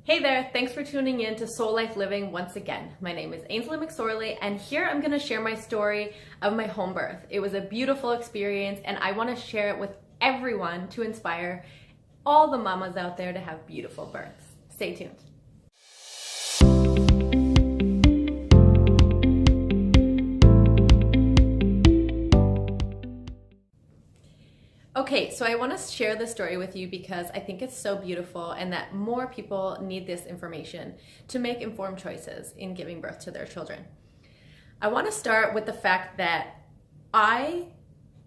Hey there, thanks for tuning in to Soul Life Living once again. My name is Ainsley McSorley, and here I'm going to share my story of my home birth. It was a beautiful experience, and I want to share it with everyone to inspire all the mamas out there to have beautiful births. Stay tuned. Okay, so I want to share this story with you because I think it's so beautiful and that more people need this information to make informed choices in giving birth to their children. I want to start with the fact that I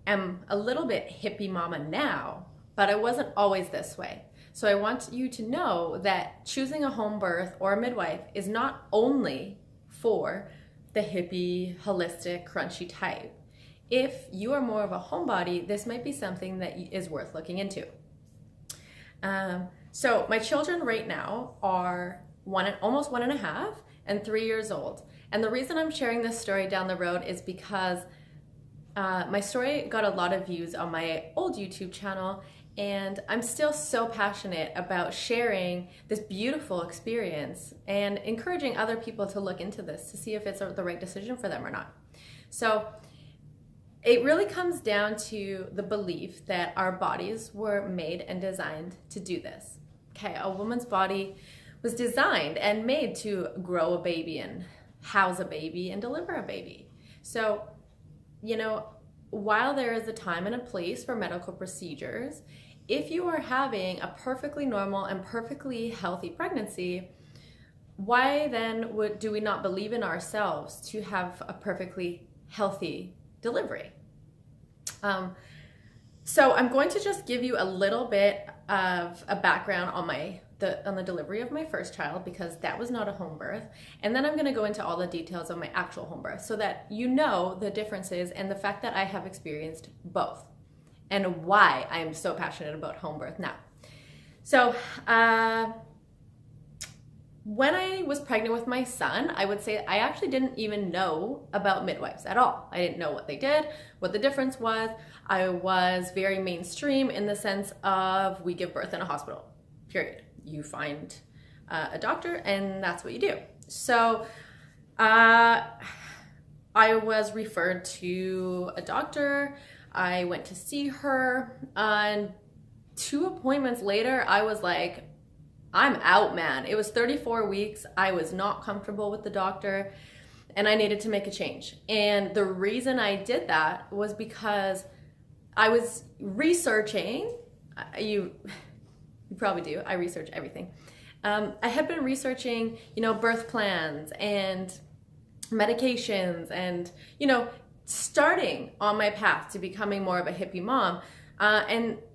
am a little bit hippie mama now, but I wasn't always this way. So I want you to know that choosing a home birth or a midwife is not only for the hippie, holistic, crunchy type. If you are more of a homebody, this might be something that is worth looking into. So my children right now are almost 1.5 and 3 years old. And the reason I'm sharing this story down the road is because my story got a lot of views on my old YouTube channel, and I'm still so passionate about sharing this beautiful experience and encouraging other people to look into this to see if it's the right decision for them or not. So it really comes down to the belief that our bodies were made and designed to do this. Okay, a woman's body was designed and made to grow a baby and house a baby and deliver a baby. So, while there is a time and a place for medical procedures, if you are having a perfectly normal and perfectly healthy pregnancy, why then do we not believe in ourselves to have a perfectly healthy delivery? So I'm going to just give you a little bit of a background on the delivery of my first child, because that was not a home birth, and then I'm going to go into all the details of my actual home birth so that you know the differences and the fact that I have experienced both and why I am so passionate about home birth now. So when I was pregnant with my son, I would say I actually didn't even know about midwives at all. I didn't know what they did, what the difference was. I was very mainstream in the sense of we give birth in a hospital, period. You find a doctor and that's what you do. So I was referred to a doctor. I went to see her, and 2 appointments later, I was like, I'm out, man. It was 34 weeks. I was not comfortable with the doctor and I needed to make a change. And the reason I did that was because I was researching. You probably do. I research everything. I had been researching, birth plans and medications and, starting on my path to becoming more of a hippie mom.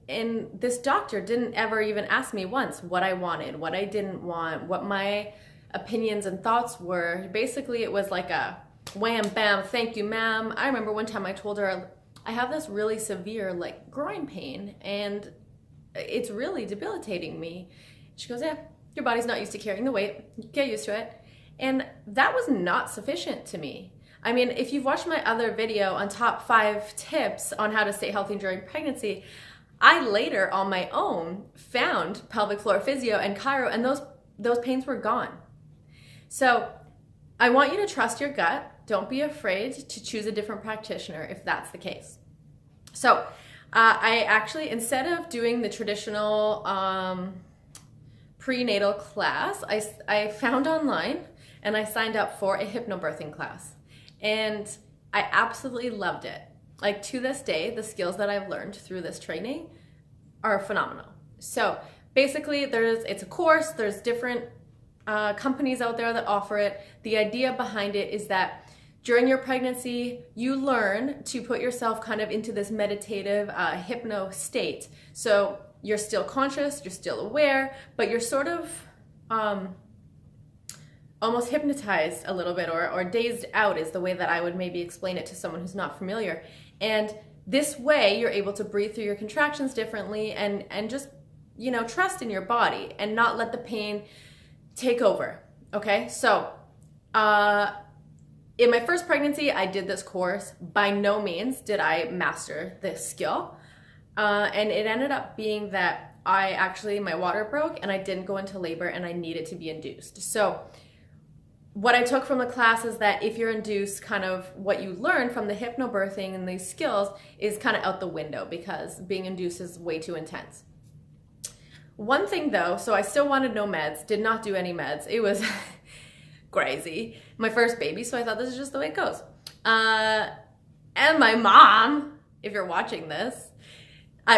And this doctor didn't ever even ask me once what I wanted, what I didn't want, what my opinions and thoughts were. Basically, it was like a wham, bam, thank you, ma'am. I remember one time I told her, I have this really severe groin pain and it's really debilitating me. She goes, yeah, your body's not used to carrying the weight. Get used to it. And that was not sufficient to me. I mean, if you've watched my other video on top 5 tips on how to stay healthy during pregnancy, I later on my own found pelvic floor physio and chiro, and those pains were gone. So I want you to trust your gut. Don't be afraid to choose a different practitioner if that's the case. So I actually, instead of doing the traditional prenatal class, I found online and I signed up for a hypnobirthing class. And I absolutely loved it. To this day, the skills that I've learned through this training are phenomenal. So basically, it's a course. There's different companies out there that offer it. The idea behind it is that during your pregnancy, you learn to put yourself kind of into this meditative hypno state. So you're still conscious, you're still aware, but you're sort of almost hypnotized a little bit, or dazed out is the way that I would maybe explain it to someone who's not familiar. And this way you're able to breathe through your contractions differently and just, trust in your body and not let the pain take over. Okay. So, in my first pregnancy, I did this course. By no means did I master this skill. And it ended up being that my water broke and I didn't go into labor and I needed to be induced. So what I took from the class is that if you're induced, kind of what you learn from the hypnobirthing and these skills is kind of out the window because being induced is way too intense. One thing though, so I still wanted no meds, did not do any meds. It was crazy. My first baby, so I thought this is just the way it goes. And my mom, if you're watching this,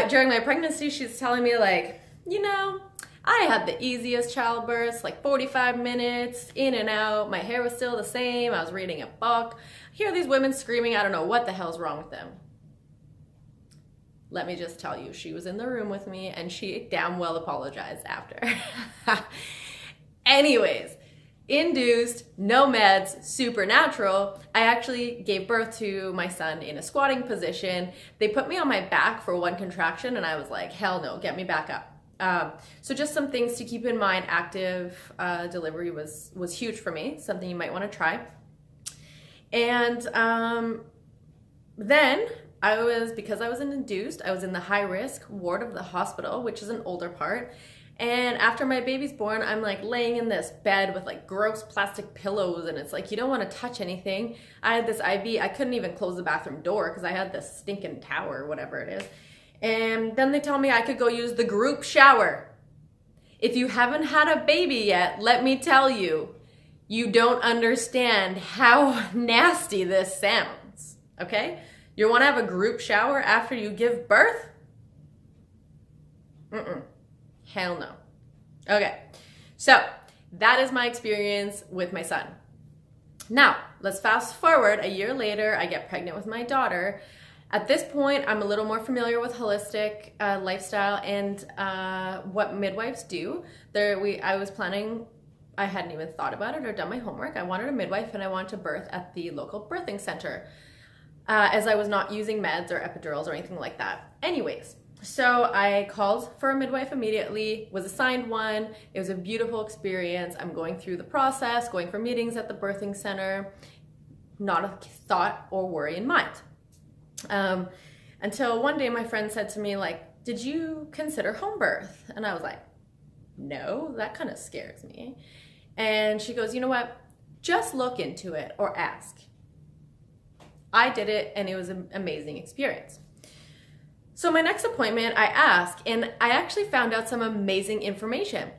during my pregnancy, she's telling me like, you know, I had the easiest childbirth, like 45 minutes, in and out. My hair was still the same. I was reading a book. I hear these women screaming. I don't know what the hell's wrong with them. Let me just tell you, she was in the room with me and she damn well apologized after. Anyways, induced, no meds, supernatural. I actually gave birth to my son in a squatting position. They put me on my back for one contraction and I was like, hell no, get me back up. So just some things to keep in mind. Active delivery was huge for me, something you might want to try. And then because I was induced, I was in the high risk ward of the hospital, which is an older part. And after my baby's born, I'm like laying in this bed with like gross plastic pillows and it's like, you don't want to touch anything. I had this IV, I couldn't even close the bathroom door because I had this stinking tower or whatever it is. And then they tell me I could go use the group shower. If you haven't had a baby yet, let me tell you, you don't understand how nasty this sounds, okay? You want to have a group shower after you give birth? Hell no. Okay, so that is my experience with my son. Now, let's fast forward a year later, I get pregnant with my daughter. At this point, I'm a little more familiar with holistic lifestyle and what midwives do. I hadn't even thought about it or done my homework. I wanted a midwife and I wanted to birth at the local birthing center as I was not using meds or epidurals or anything like that. Anyways, so I called for a midwife immediately, was assigned one. It was a beautiful experience. I'm going through the process, going for meetings at the birthing center, not a thought or worry in mind. Until one day my friend said to me like, did you consider home birth? And I was like, no, that kind of scares me. And she goes, you know what? Just look into it or ask. I did it and it was an amazing experience. So my next appointment, I asked and I actually found out some amazing information.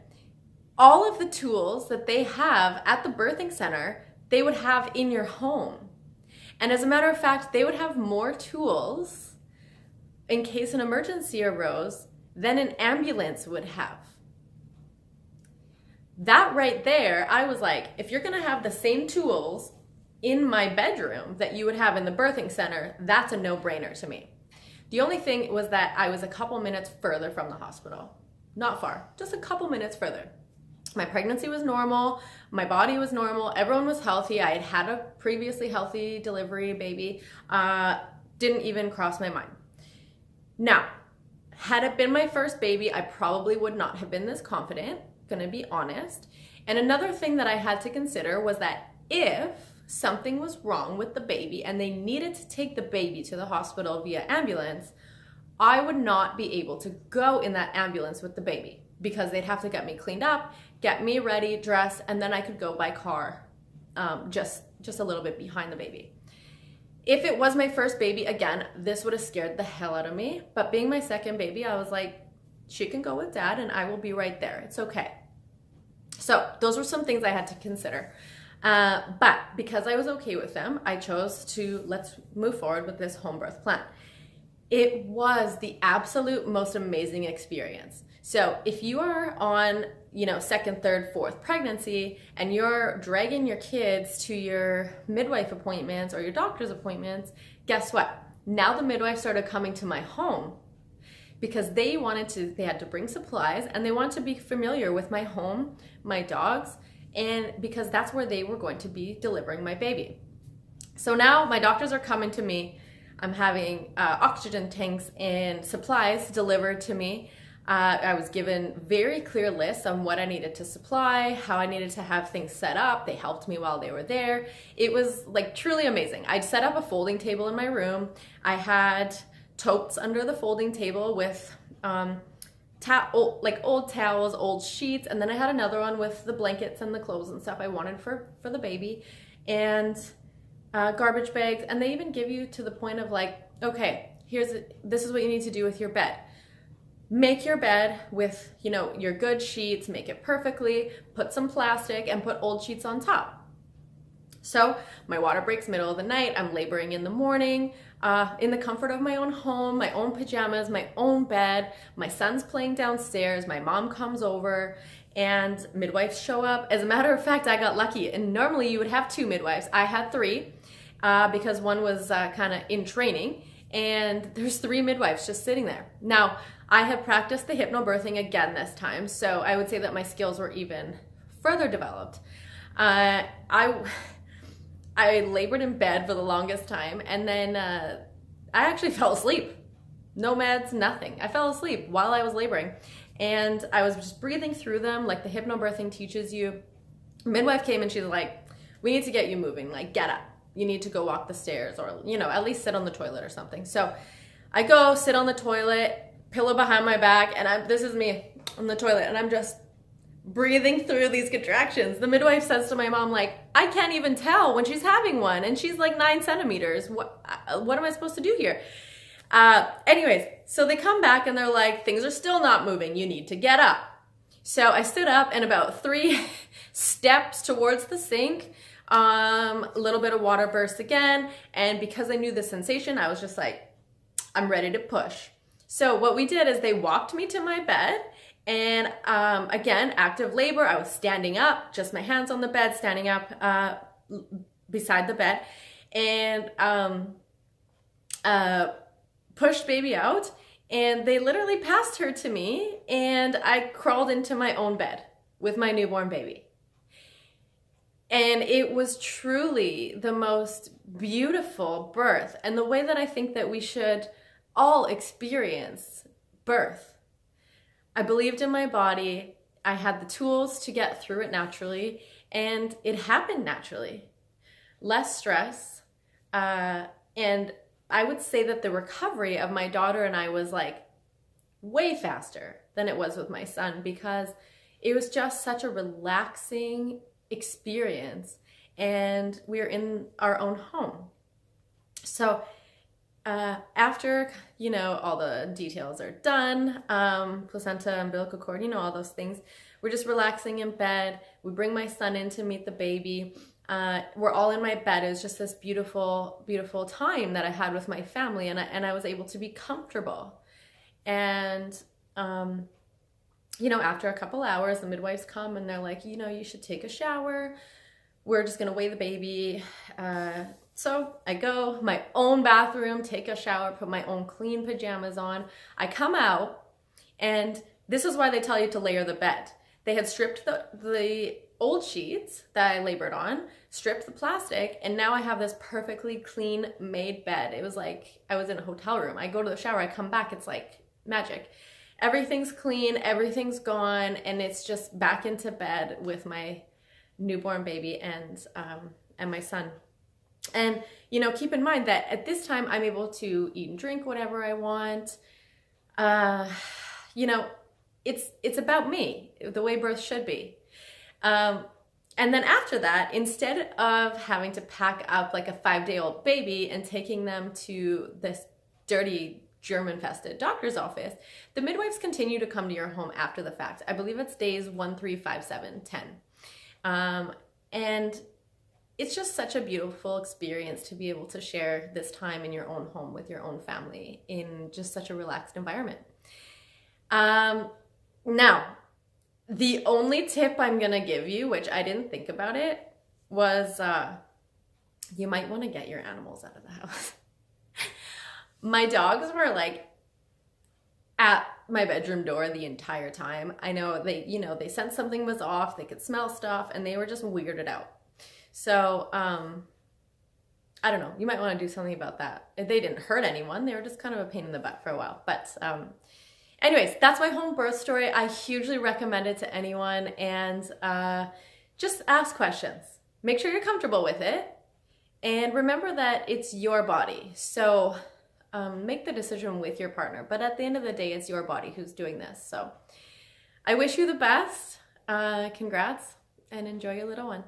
All of the tools that they have at the birthing center, they would have in your home. And as a matter of fact, they would have more tools in case an emergency arose than an ambulance would have. That right there, I was like, if you're gonna have the same tools in my bedroom that you would have in the birthing center, that's a no-brainer to me. The only thing was that I was a couple minutes further from the hospital. Not far, just a couple minutes further. My pregnancy was normal, my body was normal, everyone was healthy. I had had a previously healthy delivery baby. Didn't even cross my mind. Now, had it been my first baby, I probably would not have been this confident, gonna be honest. And another thing that I had to consider was that if something was wrong with the baby and they needed to take the baby to the hospital via ambulance, I would not be able to go in that ambulance with the baby because they'd have to get me cleaned up, get me ready, dressed, and then I could go by car just a little bit behind the baby. If it was my first baby, again, this would have scared the hell out of me. But being my second baby, I was like, she can go with dad and I will be right there. It's okay. So those were some things I had to consider. But because I was okay with them, I chose to let's move forward with this home birth plan. It was the absolute most amazing experience. So if you are on, second, third, fourth pregnancy and you're dragging your kids to your midwife appointments or your doctor's appointments, guess what? Now the midwife started coming to my home because they had to bring supplies and they wanted to be familiar with my home, my dogs, and because that's where they were going to be delivering my baby. So now my doctors are coming to me. I'm having oxygen tanks and supplies delivered to me. I was given very clear lists on what I needed to supply, how I needed to have things set up. They helped me while they were there. It was like truly amazing. I'd set up a folding table in my room. I had totes under the folding table with old towels, old sheets, and then I had another one with the blankets and the clothes and stuff I wanted for the baby, and garbage bags. And they even give you to the point of like, okay, this is what you need to do with your bed. Make your bed with, you know, your good sheets, make it perfectly, put some plastic and put old sheets on top. So my water breaks middle of the night, I'm laboring in the morning, in the comfort of my own home, my own pajamas, my own bed, my son's playing downstairs, my mom comes over, and midwives show up. As a matter of fact, I got lucky, and normally you would have 2 midwives. I had 3, because one was kind of in training, and there's 3 midwives just sitting there. Now, I have practiced the hypnobirthing again this time, so I would say that my skills were even further developed. I labored in bed for the longest time, and then I actually fell asleep. No meds, nothing. I fell asleep while I was laboring, and I was just breathing through them like the hypnobirthing teaches you. Midwife came and she's like, we need to get you moving, like get up. You need to go walk the stairs, or, you know, at least sit on the toilet or something. So I go sit on the toilet, pillow behind my back, and this is me on the toilet, and I'm just breathing through these contractions. The midwife says to my mom, like, I can't even tell when she's having one, and she's like 9 centimeters. What am I supposed to do here? Anyways, so they come back and they're like, things are still not moving. You need to get up. So I stood up, and about 3 steps towards the sink, a little bit of water burst again. And because I knew the sensation, I was just like, I'm ready to push. So what we did is they walked me to my bed. And again, active labor, I was standing up, just my hands on the bed, standing up beside the bed, and pushed baby out. And they literally passed her to me, and I crawled into my own bed with my newborn baby. And it was truly the most beautiful birth, and the way that I think that we should all experience birth. I believed in my body, I had the tools to get through it naturally, and it happened naturally. Less stress, and I would say that the recovery of my daughter and I was like way faster than it was with my son, because it was just such a relaxing experience, and we were in our own home. So after, you know, all the details are done, placenta, umbilical cord, you know, all those things, we're just relaxing in bed. We bring my son in to meet the baby. We're all in my bed. It was just this beautiful, beautiful time that I had with my family, and I was able to be comfortable. And, you know, after a couple hours, the midwives come and they're like, you know, you should take a shower. We're just going to weigh the baby. So I go, my own bathroom, take a shower, put my own clean pajamas on. I come out, and this is why they tell you to layer the bed. They had stripped the old sheets that I labored on, stripped the plastic, and now I have this perfectly clean made bed. It was like I was in a hotel room. I go to the shower, I come back, it's like magic. Everything's clean, everything's gone, and it's just back into bed with my newborn baby and my son. And, you know, keep in mind that at this time I'm able to eat and drink whatever I want. You know, it's about me, the way birth should be. And then after that, instead of having to pack up like a 5-day-old baby and taking them to this dirty germ-infested doctor's office, the midwives continue to come to your home after the fact. I believe it's days 1, 3, 5, 7, 10. And it's just such a beautiful experience to be able to share this time in your own home with your own family in just such a relaxed environment. Now, the only tip I'm gonna give you, which I didn't think about it, was you might want to get your animals out of the house. My dogs were like at my bedroom door the entire time. I know they sensed something was off, they could smell stuff, and they were just weirded out. So, I don't know, you might want to do something about that. They didn't hurt anyone, they were just kind of a pain in the butt for a while. But anyways, that's my home birth story. I hugely recommend it to anyone, and just ask questions. Make sure you're comfortable with it, and remember that it's your body. So make the decision with your partner. But at the end of the day, it's your body who's doing this. So I wish you the best. Congrats and enjoy your little one.